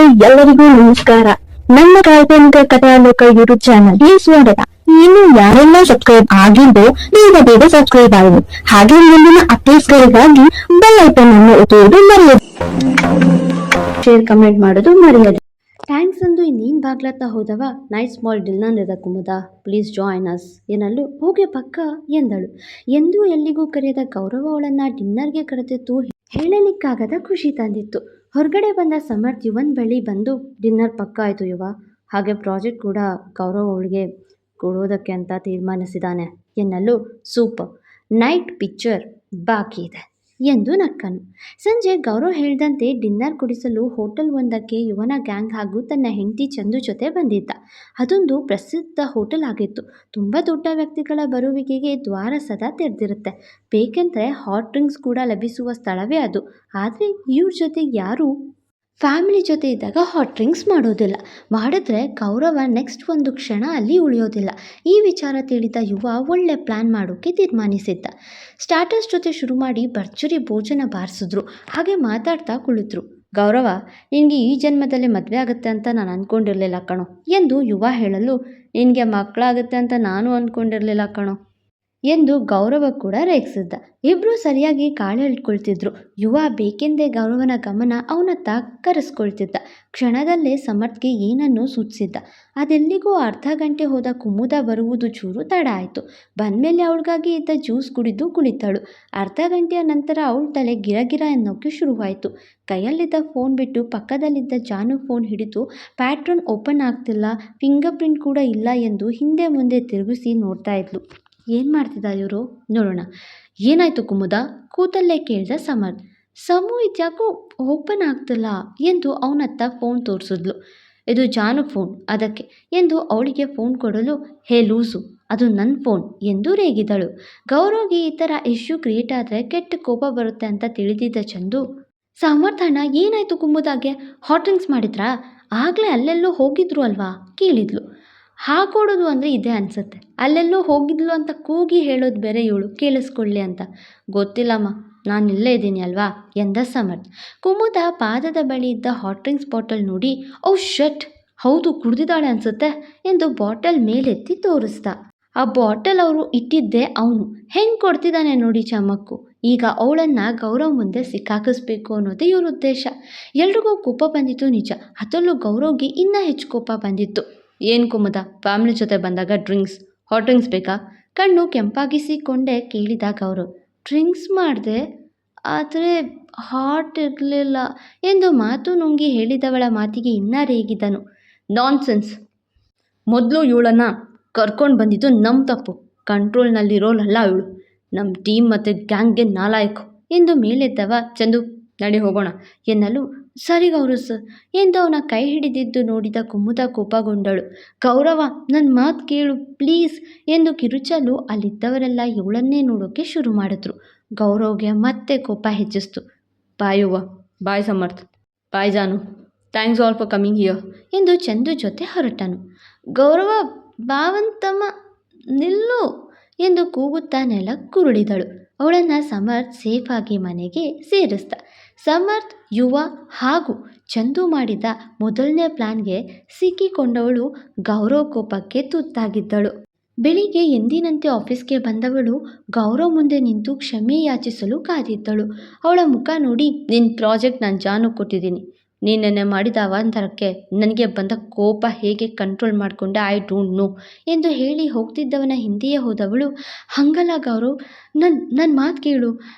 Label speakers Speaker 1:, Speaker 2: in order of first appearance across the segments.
Speaker 1: ಎಲ್ಲರಿಗೂ ನಮಸ್ಕಾರ. ನನ್ನ ಕಾಲ್ಪನಿಕ ಕಥಾಲೋಕ ಯೂಟ್ಯೂಬ್ ಚಾನಲ್ಗೆ ಸ್ವಾಗತ. ಇನ್ನು ಯಾರೆಲ್ಲ ಸಬ್ಸ್ಕ್ರೈಬ್ ಆಗಿದ್ದು ಬೇಗ ಸಬ್ಸ್ಕ್ರೈಬ್ ಆಗಿ, ಹಾಗೆ ಮುಂದಿನ ಅಪ್ಡೇಟ್ಸ್ಗಳಿಗಾಗಿ ಬೆಲ್ ಐಕಾನ್ ಅನ್ನು ಒತ್ತುವುದು ಮರೆಯದು. ಶೇರ್ ಕಮೆಂಟ್ ಮಾಡೋದು ಮರೆಯದು. ಥ್ಯಾಂಕ್ಸ್ ಅಂದು ಇನ್ನೇನು ಬಾಗ್ಲತ್ತ ಹೋದವ night small dinner Kumuda please join us ಎನ್ನಲು ಹೋಗಿ ಪಕ್ಕ ಎಂದಳು. ಎಂದೂ ಎಲ್ಲಿಗೂ ಕರೆಯದ ಗೌರವ ಅವಳನ್ನ ಡಿನ್ನರ್ಗೆ ಕರೆದಿತ್ತು ಹೇಳಲಿಕ್ಕಾಗದ ಖುಷಿ ತಂದಿತ್ತು. ಹೊರಗಡೆ ಬಂದ ಸಮರ್ಥ್ ಯುವನ್ ಬಳಿ ಬಂದು ಡಿನ್ನರ್ ಪಕ್ಕ ಆಯಿತು ಯುವ, ಹಾಗೆ ಪ್ರಾಜೆಕ್ಟ್ ಕೂಡ ಗೌರವ ಅವಳಿಗೆ ಕೊಡೋದಕ್ಕೆ ಅಂತ ತೀರ್ಮಾನಿಸಿದ್ದಾನೆ ಎನ್ನಲು ಸೂಪರ್, ನೈಟ್ ಪಿಕ್ಚರ್ ಬಾಕಿ ಇದೆ ಎಂದು ನಕ್ಕನು. ಸಂಜೆ ಗೌರವ್ ಹೇಳಿದಂತೆ ಡಿನ್ನರ್ ಕುಡಿಸಲು ಹೋಟೆಲ್ ಒಂದಕ್ಕೆ ಯುವನ ಗ್ಯಾಂಗ್ ಹಾಗೂ ತನ್ನ ಹೆಂಡತಿ ಚಂದು ಜೊತೆ ಬಂದಿದ್ದ. ಅದೊಂದು ಪ್ರಸಿದ್ಧ ಹೋಟೆಲ್ ಆಗಿತ್ತು. ತುಂಬ ದೊಡ್ಡ ವ್ಯಕ್ತಿಗಳ ಬರುವಿಕೆಗೆ ದ್ವಾರ ಸದಾ ತೆರೆದಿರುತ್ತೆ. ಬೇಕೆಂದರೆ ಹಾಟ್ ಡ್ರಿಂಕ್ಸ್ ಕೂಡ ಲಭಿಸುವ ಸ್ಥಳವೇ ಅದು. ಆದರೆ ಇವ್ರ ಜೊತೆ ಯಾರು ಫ್ಯಾಮಿಲಿ ಜೊತೆ ಇದ್ದಾಗ ಹಾಟ್ ಡ್ರಿಂಕ್ಸ್ ಮಾಡೋದಿಲ್ಲ. ಮಾಡಿದ್ರೆ ಗೌರವ ನೆಕ್ಸ್ಟ್ ಒಂದು ಕ್ಷಣ ಅಲ್ಲಿ ಉಳಿಯೋದಿಲ್ಲ. ಈ ವಿಚಾರ ತಿಳಿದ ಯುವ ಒಳ್ಳೆ ಪ್ಲ್ಯಾನ್ ಮಾಡೋಕ್ಕೆ ತೀರ್ಮಾನಿಸಿದ್ದ. ಸ್ಟಾರ್ಟರ್ಸ್ ಜೊತೆ ಶುರು ಮಾಡಿ ಭರ್ಜರಿ ಭೋಜನ ಬಾರಿಸಿದ್ರು. ಹಾಗೆ ಮಾತಾಡ್ತಾ ಕುಳಿತರು. ಗೌರವ, ನಿನಗೆ ಈ ಜನ್ಮದಲ್ಲಿ ಮದುವೆ ಆಗುತ್ತೆ ಅಂತ ನಾನು ಅಂದ್ಕೊಂಡಿರಲಿಲ್ಲ ಕಣೋ ಎಂದು ಯುವ ಹೇಳಲು, ನಿನಗೆ ಮಕ್ಕಳಾಗುತ್ತೆ ಅಂತ ನಾನು ಅಂದ್ಕೊಂಡಿರಲಿಲ್ಲ ಕಣೋ ಎಂದು ಗೌರವ ಕೂಡ ರೇಗಿಸಿದ್ದ. ಇಬ್ಬರು ಸರಿಯಾಗಿ ಕಾಳು ಎಳ್ಕೊಳ್ತಿದ್ರು. ಯುವ ಬೇಕೆಂದೇ ಗೌರವನ ಗಮನ ಅವನತ್ತ ಕರೆಸ್ಕೊಳ್ತಿದ್ದ. ಕ್ಷಣದಲ್ಲೇ ಸಮರ್ಥ್ಗೆ ಏನನ್ನೂ ಸೂಚಿಸಿದ್ದ. ಅದೆಲ್ಲಿಗೂ ಅರ್ಧ ಗಂಟೆ ಹೋದ ಕುಮುದ ಬರುವುದು ಚೂರು ತಡ ಆಯಿತು. ಬಂದಮೇಲೆ ಅವಳಿಗಾಗಿ ಇದ್ದ ಜ್ಯೂಸ್ ಕುಡಿದು ಕುಳಿತಳು. ಅರ್ಧ ಗಂಟೆಯ ನಂತರ ಅವಳ ತಲೆ ಗಿರಗಿರ ಎನ್ನೋಕ್ಕೆ ಶುರುವಾಯಿತು. ಕೈಯಲ್ಲಿದ್ದ ಫೋನ್ ಬಿಟ್ಟು ಪಕ್ಕದಲ್ಲಿದ್ದ ಜಾನು ಫೋನ್ ಹಿಡಿದು ಪ್ಯಾಟ್ರನ್ ಓಪನ್ ಆಗ್ತಿಲ್ಲ, ಫಿಂಗರ್ ಪ್ರಿಂಟ್ ಕೂಡ ಇಲ್ಲ ಎಂದು ಹಿಂದೆ ಮುಂದೆ ತಿರುಗಿಸಿ ನೋಡ್ತಾ ಇದ್ಲು. ಏನು ಮಾಡ್ತಿದ್ದ ಇವರು ನೋಡೋಣ. ಏನಾಯಿತು ಕುಮುದ ಕೂತಲ್ಲೇ ಕೇಳಿದ ಸಮರ್ಥ್. ಸಮೂ ಇದ್ಯಾಕೋ ಓಪನ್ ಆಗ್ತಿಲ್ಲ ಎಂದು ಅವನತ್ತ ಫೋನ್ ತೋರಿಸಿದ್ಲು. ಇದು ಜಾನು ಫೋನ್ ಅದಕ್ಕೆ ಎಂದು ಅವಳಿಗೆ ಫೋನ್ ಕೊಡಲು, ಹೇ ಲೂಸು, ಅದು ನನ್ನ ಫೋನ್ ಎಂದು ರೇಗಿದಳು. ಗೌರವ್ಗೆ ಈ ಥರ ಇಶ್ಯೂ ಕ್ರಿಯೇಟ್ ಆದರೆ ಕೆಟ್ಟ ಕೋಪ ಬರುತ್ತೆ ಅಂತ ತಿಳಿದಿದ್ದ ಚಂದು, ಸಮರ್ಥ್ ಅಣ್ಣ ಏನಾಯಿತು ಕುಮುದಾಗೆ, ಹಾಟ್ ಡ್ರಿಂಕ್ಸ್ ಮಾಡಿದ್ರಾ, ಆಗಲೇ ಅಲ್ಲೆಲ್ಲೋ ಹೋಗಿದ್ರು ಅಲ್ವಾ ಕೇಳಿದ್ಲು. ಹಾಕೊಡೋದು ಅಂದರೆ ಇದೆ ಅನಿಸುತ್ತೆ, ಅಲ್ಲೆಲ್ಲೋ ಹೋಗಿದ್ಲು ಅಂತ ಕೂಗಿ ಹೇಳೋದು ಬೇರೆ ಇವಳು ಕೇಳಿಸ್ಕೊಳ್ಳಿ ಅಂತ. ಗೊತ್ತಿಲ್ಲಮ್ಮ, ನಾನು ಇಲ್ಲೇ ಇದ್ದೀನಿ ಅಲ್ವಾ ಎಂದ ಸಮರ್ಥ್. ಕುಮುದ ಪಾದದ ಬಳಿ ಇದ್ದ ಹಾಟ್ ಡ್ರಿಂಕ್ಸ್ ಬಾಟಲ್ ನೋಡಿ, ಓ ಶಟ್, ಹೌದು ಕುಡ್ದಿದ್ದಾಳೆ ಅನಿಸುತ್ತೆ ಎಂದು ಬಾಟಲ್ ಮೇಲೆತ್ತಿ ತೋರಿಸ್ದ. ಆ ಬಾಟಲ್ ಅವರು ಇಟ್ಟಿದ್ದೆ ಅವನು. ಹೆಂಗೆ ಕೊಡ್ತಿದ್ದಾನೆ ನೋಡಿ ಚಮಕ್ಕು. ಈಗ ಅವಳನ್ನು ಗೌರವ್ ಮುಂದೆ ಸಿಕ್ಕಾಕಿಸ್ಬೇಕು ಅನ್ನೋದೇ ಇವ್ರ ಉದ್ದೇಶ. ಎಲ್ರಿಗೂ ಕೋಪ ಬಂದಿತ್ತು ನಿಜ, ಅದರಲ್ಲೂ ಗೌರವ್ಗೆ ಇನ್ನೂ ಹೆಚ್ಚು ಕೋಪ ಬಂದಿತ್ತು. ಏನು ಕುಮುದ, ಫ್ಯಾಮಿಲಿ ಜೊತೆ ಬಂದಾಗ ಹಾಟ್ ಡ್ರಿಂಕ್ಸ್ ಬೇಕಾ? ಕಣ್ಣು ಕೆಂಪಾಗಿಸಿಕೊಂಡೇ ಕೇಳಿದ ಗೌರವ್. ಡ್ರಿಂಕ್ಸ್ ಮಾಡಿದೆ, ಆದರೆ ಹಾಟ್ ಇರಲಿಲ್ಲ ಎಂದು ಮಾತು ನುಂಗಿ ಹೇಳಿದವಳ ಮಾತಿಗೆ ಇನ್ನೂ ರೇಗಿದನು. ನಾನ್ಸೆನ್ಸ್, ಮೊದಲು ಇವಳನ್ನು ಕರ್ಕೊಂಡು ಬಂದಿದ್ದು ನಮ್ಮ ತಪ್ಪು, ಕಂಟ್ರೋಲ್ನಲ್ಲಿರೋಳಲ್ಲ ಇವಳು, ನಮ್ಮ ಟೀಮ್ ಮತ್ತು ಗ್ಯಾಂಗ್ಗೆ ನಾಲಾಯಕು ಎಂದು ಮೇಲೆದ್ದವ ಚಂದು ನಡಿ ಹೋಗೋಣ ಎನ್ನಲು, ಸರಿ ಗೌರವ್ ಸರ್ ಎಂದು ಅವನ ಕೈ ಹಿಡಿದಿದ್ದು ನೋಡಿದ ಕುಮುದ ಕೋಪಗೊಂಡಳು. ಗೌರವ, ನನ್ನ ಮಾತು ಕೇಳು ಪ್ಲೀಸ್ ಎಂದು ಕಿರುಚಲು ಅಲ್ಲಿದ್ದವರೆಲ್ಲ ಇವಳನ್ನೇ ನೋಡೋಕ್ಕೆ ಶುರು ಮಾಡಿದ್ರು. ಗೌರವ್ಗೆ ಮತ್ತೆ ಕೋಪ ಹೆಚ್ಚಿಸ್ತು. ಬಾಯ್ ಯುವ, ಬಾಯ್ ಸಮರ್ಥ್, ಬಾಯ್ ಜಾನು, thanks all for coming here ಎಂದು ಚಂದು ಜೊತೆ ಹೊರಟನು. ಗೌರವ, ಭಾವಂತಮ್ಮ ನಿಲ್ಲು ಎಂದು ಕೂಗುತ್ತಾ ನೆಲಕ್ಕುರುಳಿದಳು. ಅವಳನ್ನು ಸಮರ್ಥ್ ಸೇಫಾಗಿ ಮನೆಗೆ ಸೇರಿಸ್ದ. ಸಮರ್ಥ್, ಯುವ ಹಾಗೂ ಚಂದು ಮಾಡಿದ ಮೊದಲನೇ ಪ್ಲಾನ್ಗೆ ಸಿಕ್ಕಿಕೊಂಡವಳು ಗೌರವ್ ಕೋಪಕ್ಕೆ ತುತ್ತಾಗಿದ್ದಳು. ಬೆಳಿಗ್ಗೆ ಎಂದಿನಂತೆ ಆಫೀಸ್ಗೆ ಬಂದವಳು ಗೌರವ್ ಮುಂದೆ ನಿಂತು ಕ್ಷಮೆ ಯಾಚಿಸಲು ಕಾದಿದ್ದಳು. ಅವಳ ಮುಖ ನೋಡಿ, ನಿನ್ನ ಪ್ರಾಜೆಕ್ಟ್ ನಾನು ಜಾನು ಕೊಟ್ಟಿದ್ದೀನಿ, ನೀನೆನ್ನೆ ಮಾಡಿದ ಅವಾಂತರಕ್ಕೆ ನನಗೆ ಬಂದ ಕೋಪ ಹೇಗೆ ಕಂಟ್ರೋಲ್ ಮಾಡಿಕೊಂಡೆ ಐ ಡೋಂಟ್ ನೋ ಎಂದು ಹೇಳಿ ಹೋಗ್ತಿದ್ದವನ ಹಿಂದೆಯೇ ಹೋದವಳು, ಹಂಗಲ್ಲ ಗೌರವ್, ನನ್ನ ಮಾತು ಕೇಳು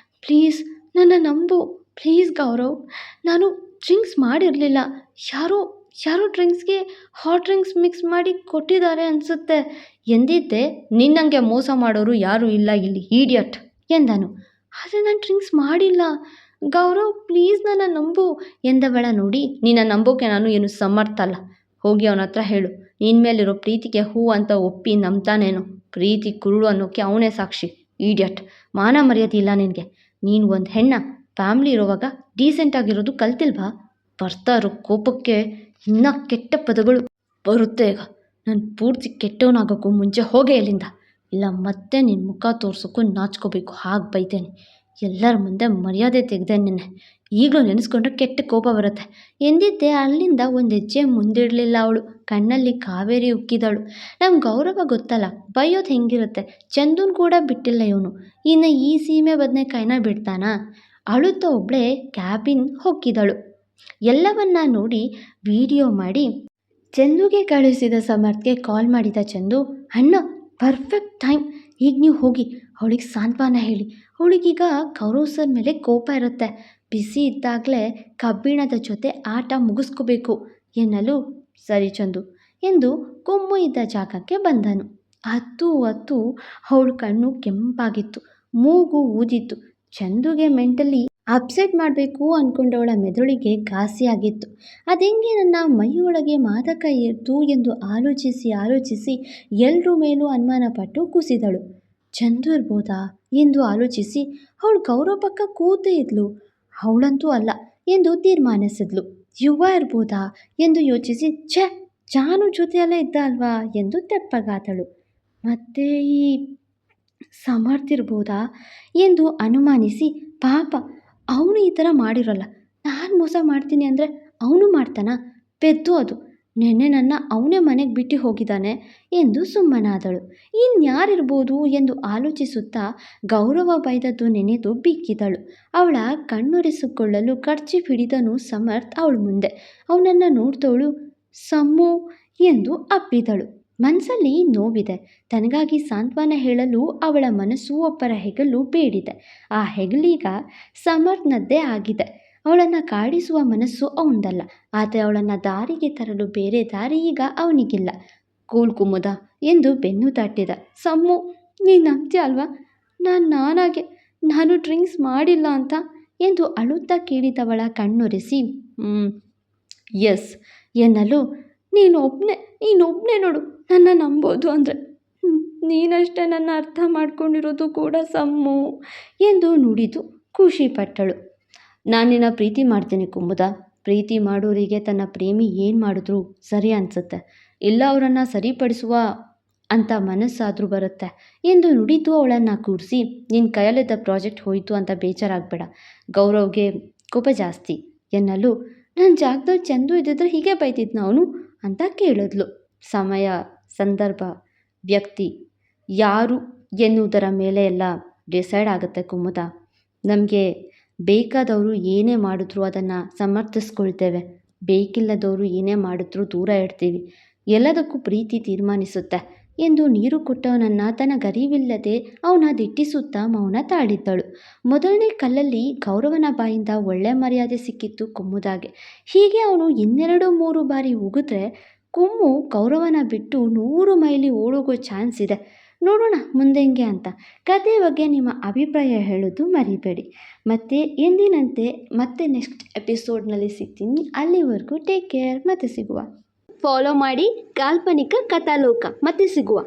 Speaker 1: ಪ್ಲೀಸ್, ನನ್ನ ನಂಬು ಪ್ಲೀಸ್ ಗೌರವ್, ನಾನು ಡ್ರಿಂಕ್ಸ್ ಮಾಡಿರಲಿಲ್ಲ, ಯಾರೋ ಡ್ರಿಂಕ್ಸ್ಗೆ ಹಾಟ್ ಡ್ರಿಂಕ್ಸ್ ಮಿಕ್ಸ್ ಮಾಡಿ ಕೊಟ್ಟಿದ್ದಾರೆ ಅನಿಸುತ್ತೆ ಎಂದಿದ್ದೆ. ನಿನ್ನಂಗೆ ಮೋಸ ಮಾಡೋರು ಯಾರೂ ಇಲ್ಲ ಇಲ್ಲಿ ಈಡಿಯಟ್ ಎಂದನು. ಆದರೆ ನಾನು ಡ್ರಿಂಕ್ಸ್ ಮಾಡಿಲ್ಲ ಗೌರವ್, ಪ್ಲೀಸ್ ನನ್ನ ನಂಬು ಎಂದವಳ ನೋಡಿ, ನಿನ್ನ ನಂಬೋಕೆ ನಾನು ಏನು ಸಮರ್ಥಲ್ಲ, ಹೋಗಿ ಅವನ ಹತ್ರ ಹೇಳು, ನಿನ್ನ ಮೇಲಿರೋ ಪ್ರೀತಿಗೆ ಹೂ ಅಂತ ಒಪ್ಪಿ ನಂಬ್ತಾನೇನೋ, ಪ್ರೀತಿ ಕುರುಳು ಅನ್ನೋಕ್ಕೆ ಅವನೇ ಸಾಕ್ಷಿ, ಈಡಿಯಟ್, ಮಾನ ಮರ್ಯಾದೆ ಇಲ್ಲ ನಿನಗೆ, ನೀನು ಒಂದು ಹೆಣ್ಣ, ಫ್ಯಾಮ್ಲಿ ಇರೋವಾಗ ಡೀಸೆಂಟಾಗಿರೋದು ಕಲ್ತಿಲ್ವಾ? ಬರ್ತಾ ಇರೋ ಕೋಪಕ್ಕೆ ಇನ್ನೂ ಕೆಟ್ಟ ಪದಗಳು ಬರುತ್ತೆ. ಈಗ ನಾನು ಪೂರ್ತಿ ಕೆಟ್ಟವನಾಗೋಕ್ಕೂ ಮುಂಚೆ ಹೋಗೇ ಇಲ್ಲಿಂದ, ಇಲ್ಲ ಮತ್ತೆ ನಿನ್ನ ಮುಖ ತೋರ್ಸೋಕ್ಕೂ ನಾಚ್ಕೋಬೇಕು, ಹಾಗೆ ಬೈತೇನೆ
Speaker 2: ಎಲ್ಲರ ಮುಂದೆ ಮರ್ಯಾದೆ ತೆಗೆದೆ ನಿನ್ನೆ. ಈಗಲೂ ನೆನೆಸ್ಕೊಂಡ್ರೆ ಕೆಟ್ಟ ಕೋಪ ಬರುತ್ತೆ ಎಂದಿದ್ದೆ. ಅಲ್ಲಿಂದ ಒಂದು ಹೆಜ್ಜೆ ಮುಂದಿಡಲಿಲ್ಲ ಅವಳು. ಕಣ್ಣಲ್ಲಿ ಕಾವೇರಿ ಉಕ್ಕಿದಳು. ನಮ್ಮ ಗೌರವ ಗೊತ್ತಲ್ಲ, ಬೈಯೋದು ಹೆಂಗಿರುತ್ತೆ. ಚಂದುನ್ ಕೂಡ ಬಿಟ್ಟಿಲ್ಲ ಇವನು. ಇನ್ನು ಈ ಸೀಮೆ ಬದನೆಕಾಯಿನ ಬಿಡ್ತಾನಾ? ಅಳುತ್ತಾ ಒಬ್ಬಳೇ ಕ್ಯಾಬಿನ್ ಹೊಕ್ಕಿದಳು. ಎಲ್ಲವನ್ನ ನೋಡಿ ವಿಡಿಯೋ ಮಾಡಿ ಚಂದುಗೆ ಕಳುಹಿಸಿದ ಸಮರ್ಥ್ಗೆ ಕಾಲ್ ಮಾಡಿದ ಚಂದು, ಅಣ್ಣ ಪರ್ಫೆಕ್ಟ್ ಟೈಮ್, ಈಗ ನೀವು ಹೋಗಿ ಅವಳಿಗೆ ಸಾಂತ್ವನ ಹೇಳಿ. ಅವಳಿಗೀಗ ಗೌರವ್ ಸರ್ ಮೇಲೆ ಕೋಪ ಇರುತ್ತೆ. ಬಿಸಿ ಇದ್ದಾಗಲೇ ಕಬ್ಬಿಣದ ಜೊತೆ ಆಟ ಮುಗಿಸ್ಕೋಬೇಕು ಎನ್ನಲು, ಸರಿ ಚಂದು ಎಂದು ಕೊಮ್ಮು ಇದ್ದ ಜಾಗಕ್ಕೆ ಬಂದನು. ಹತ್ತು ಅವಳ ಕಣ್ಣು ಕೆಂಪಾಗಿತ್ತು, ಮೂಗು ಊದಿತ್ತು. ಚಂದುಗೆ ಮೆಂಟಲಿ ಅಪ್ಸೆಟ್ ಮಾಡಬೇಕು ಅಂದ್ಕೊಂಡವಳ ಮೆದುಳಿಗೆ ಘಾಸಿಯಾಗಿತ್ತು. ಅದೆಂಗೆ ನನ್ನ ಮೈಯೊಳಗೆ ಮಾದಕ ಇತ್ತು ಎಂದು ಆಲೋಚಿಸಿ ಎಲ್ಲರ ಮೇಲೂ ಅನುಮಾನಪಟ್ಟು ಕುಸಿದಳು. ಚಂದು ಇರ್ಬೋದಾ ಎಂದು ಆಲೋಚಿಸಿ ಅವಳು ಗೌರವ ಪಕ್ಕ ಕೂತೇ ಇದ್ಲು. ಅವಳಂತೂ ಅಲ್ಲ ಎಂದು ತೀರ್ಮಾನಿಸಿದ್ಲು. ಯುವ ಇರ್ಬೋದಾ ಎಂದು ಯೋಚಿಸಿ, ಜಾನು ಜೊತೆಯಲ್ಲೇ ಇದ್ದ ಅಲ್ವಾ ಎಂದು ತೆಪ್ಪಗಾದಳು. ಮತ್ತೆ ಈ ಸಮರ್ಥಿರ್ಬೋದಾ ಎಂದು ಅನುಮಾನಿಸಿ, ಪಾಪ ಅವನು ಈ ಥರ ಮಾಡಿರೋಲ್ಲ, ನಾನು ಮೋಸ ಮಾಡ್ತೀನಿ ಅಂದರೆ ಅವನು ಮಾಡ್ತಾನಾ? ಪೆದ್ದು ಅದು. ನೆನ್ನೆ ನನ್ನ ಅವನೇ ಮನೆಗೆ ಬಿಟ್ಟು ಹೋಗಿದ್ದಾನೆ ಎಂದು ಸುಮ್ಮನಾದಳು. ಇನ್ಯಾರಿರ್ಬೋದು ಎಂದು ಆಲೋಚಿಸುತ್ತಾ ಗೌರವ ಬೈದದ್ದು ನೆನೆದು ಬಿಕ್ಕಿದಳು. ಅವಳ ಕಣ್ಣೊರೆಸಿಕೊಳ್ಳಲು ಕರ್ಚೀಫ್ ಹಿಡಿದನು ಸಮರ್ಥ್ ಅವಳ ಮುಂದೆ. ಅವನನ್ನು ನೋಡ್ದವಳು ಸಮ್ಮು ಎಂದು ಅಪ್ಪಿದಳು. ಮನಸ್ಸಲ್ಲಿ ನೋವಿದೆ. ತನಗಾಗಿ ಸಾಂತ್ವನ ಹೇಳಲು ಅವಳ ಮನಸ್ಸು ಒಬ್ಬರ ಹೆಗಲು ಬೇಡಿದೆ. ಆ ಹೆಗಲೀಗ ಸಮರ್ಥ್ನದ್ದೇ ಆಗಿದೆ. ಅವಳನ್ನು ಕಾಡಿಸುವ ಮನಸ್ಸು ಅವನದಲ್ಲ. ಆದರೆ ಅವಳನ್ನು ದಾರಿಗೆ ತರಲು ಬೇರೆ ದಾರಿ ಈಗ ಅವನಿಗಿಲ್ಲ. ಕೂಲ್ ಕುಮುದ ಎಂದು ಬೆನ್ನು ತಟ್ಟಿದ. ಸಮ್ಮು, ನೀನು ನಂಬ್ತೀಯ ಅಲ್ವಾ ನಾನು ಡ್ರಿಂಕ್ಸ್ ಮಾಡಿಲ್ಲ ಅಂತ ಎಂದು ಅಳುತ್ತಾ ಕೇಳಿದವಳ ಕಣ್ಣೊರೆಸಿ, ಎಸ್ ಎನ್ನಲು, ನೀನೊಬ್ಬನೇ ನೋಡು ನನ್ನ ನಂಬೋದು ಅಂದರೆ, ನೀನಷ್ಟೇ ನನ್ನ ಅರ್ಥ ಮಾಡ್ಕೊಂಡಿರೋದು ಕೂಡ ಸಮ್ಮು ಎಂದು ನುಡಿದು ಖುಷಿಪಟ್ಟಳು. ನಾನು ನಿನ್ನ ಪ್ರೀತಿ ಮಾಡ್ತೀನಿ ಕುಮುದ. ಪ್ರೀತಿ ಮಾಡೋರಿಗೆ ತನ್ನ ಪ್ರೇಮಿ ಏನು ಮಾಡಿದ್ರು ಸರಿ ಅನಿಸುತ್ತೆ, ಇಲ್ಲ ಅವರನ್ನು ಸರಿಪಡಿಸುವ ಅಂತ ಮನಸ್ಸಾದರೂ ಬರುತ್ತೆ ಎಂದು ನುಡಿದು ಅವಳನ್ನು ಕೂರಿಸಿ, ನಿನ್ನ ಕೈಯಲ್ಲಿದ್ದ ಪ್ರಾಜೆಕ್ಟ್ ಹೋಯಿತು ಅಂತ ಬೇಜಾರಾಗಬೇಡ, ಗೌರವ್ಗೆ ಕೋಪ ಜಾಸ್ತಿ ಎನ್ನಲು, ನನ್ನ ಜಾಗದಲ್ಲಿ ಚಂದು ಇದ್ದಿದ್ರೆ ಹೀಗೆ ಬೈತಿದ್ನ ಅವನು ಅಂತ ಕೇಳಿದ್ಲು. ಸಮಯ, ಸಂದರ್ಭ, ವ್ಯಕ್ತಿ ಯಾರು ಎನ್ನುವುದರ ಮೇಲೆ ಎಲ್ಲ ಡಿಸೈಡ್ ಆಗುತ್ತೆ ಕುಮುದ. ನಮಗೆ ಬೇಕಾದವರು ಏನೇ ಮಾಡಿದ್ರು ಅದನ್ನು ಸಮರ್ಥಿಸ್ಕೊಳ್ತೇವೆ, ಬೇಕಿಲ್ಲದವರು ಏನೇ ಮಾಡಿದ್ರೂ ದೂರ ಇಡ್ತೀವಿ. ಎಲ್ಲದಕ್ಕೂ ಪ್ರೀತಿ ತೀರ್ಮಾನಿಸುತ್ತೆ ಎಂದು ನೀರು ಕೊಟ್ಟವನನ್ನು ತನಗರಿವಿಲ್ಲದೆ ಅವನ ದಿಟ್ಟಿಸುತ್ತಾ ಮೌನ ತಾಳಿದ್ದಳು. ಮೊದಲನೇ ಕಲ್ಲಲ್ಲಿ ಗೌರವನ ಬಾಯಿಂದ ಒಳ್ಳೆ ಮರ್ಯಾದೆ ಸಿಕ್ಕಿತ್ತು ಕುಮ್ಮುದಾಗೆ. ಹೀಗೆ ಅವನು 2-3 ಬಾರಿ ಉಗಿದ್ರೆ ಕುಮ್ಮು ಗೌರವನ ಬಿಟ್ಟು 100 ಮೈಲಿ ಓಡೋಗೋ ಚಾನ್ಸ್ ಇದೆ. ನೋಡೋಣ ಮುಂದೆ ಹೆಂಗೆ ಅಂತ. ಕತೆ ಬಗ್ಗೆ ನಿಮ್ಮ ಅಭಿಪ್ರಾಯ ಹೇಳೋದು ಮರಿಬೇಡಿ. ಮತ್ತು ಎಂದಿನಂತೆ ಮತ್ತೆ ನೆಕ್ಸ್ಟ್ ಎಪಿಸೋಡ್ನಲ್ಲಿ ಸಿಗ್ತೀನಿ. ಅಲ್ಲಿವರೆಗೂ ಟೇಕ್ ಕೇರ್. ಮತ್ತೆ ಸಿಗುವ. ಫಾಲೋ ಮಾಡಿ ಕಾಲ್ಪನಿಕ ಕಥಾಲೋಕ. ಮತ್ತೆ ಸಿಗುವ.